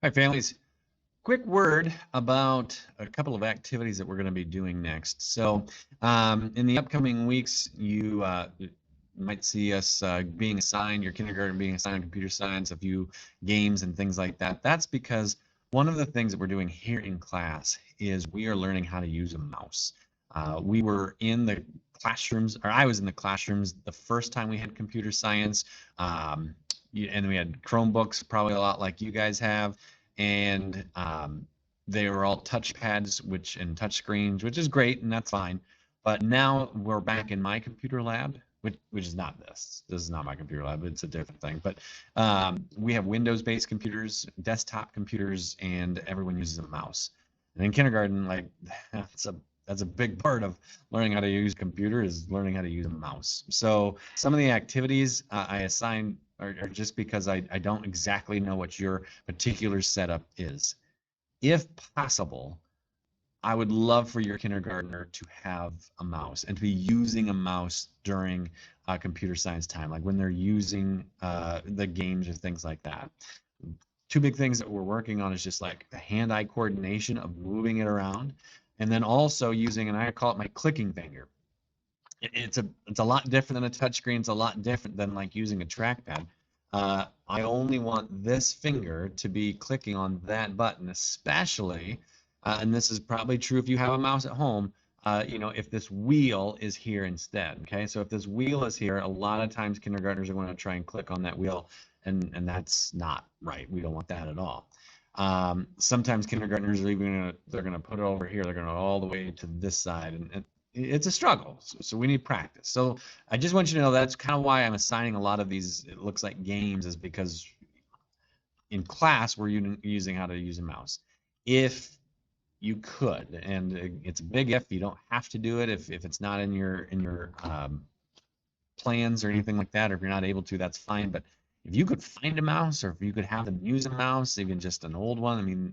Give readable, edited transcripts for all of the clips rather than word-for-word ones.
Hi, families. Quick word about a couple of activities that we're going to be doing next. So, in the upcoming weeks, you might see us being assigned, your kindergarten being assigned computer science, a few games and things like that. That's because one of the things that we're doing here in class is we are learning how to use a mouse. We were in the classrooms, or I was in the classrooms the first time we had computer science. Um, and we had Chromebooks, probably a lot like you guys have, and they were all touchpads, and touch screens, which is great, and that's fine. But now we're back in my computer lab, which is not this. This is not my computer lab. It's a different thing. But we have Windows-based computers, desktop computers, and everyone uses a mouse. And in kindergarten, like that's a big part of learning how to use a computer is learning how to use a mouse. So some of the activities I assign are just because I don't exactly know what your particular setup is. If possible, I would love for your kindergartner to have a mouse and to be using a mouse during computer science time, like when they're using the games or things like that. Two big things that we're working on is just like the hand-eye coordination of moving it around, and then also using, and I call it my clicking finger. It's a lot different than a touchscreen. It's a lot different than like using a trackpad. I only want this finger to be clicking on that button, especially, and this is probably true if you have a mouse at home. If this wheel is here instead. Okay, so if this wheel is here, a lot of times kindergartners are going to try and click on that wheel, and that's not right. We don't want that at all. Sometimes kindergartners are even they're gonna put it over here. They're gonna go all the way to this side, and it's a struggle. So we need practice. So I just want you to know that's kind of why I'm assigning a lot of these, it looks like games, is because in class we're using how to use a mouse. If you could, and it's a big if, you don't have to do it if it's not in your plans or anything like that, or if you're not able to, that's fine. But if you could find a mouse, or if you could have them use a mouse, even just an old one, I mean,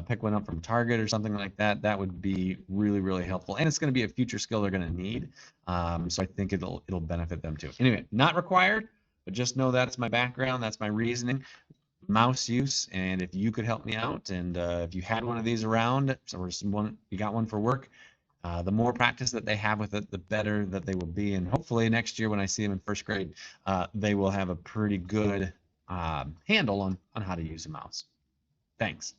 pick one up from Target or something like that, that would be really, really helpful. And it's going to be a future skill they're going to need. So I think it'll benefit them too. Anyway, not required, but just know that's my background, that's my reasoning. Mouse use, and if you could help me out, and if you had one of these around, or someone you got one for work, the more practice that they have with it, the better that they will be. And hopefully next year when I see them in first grade, they will have a pretty good handle on how to use a mouse. Thanks.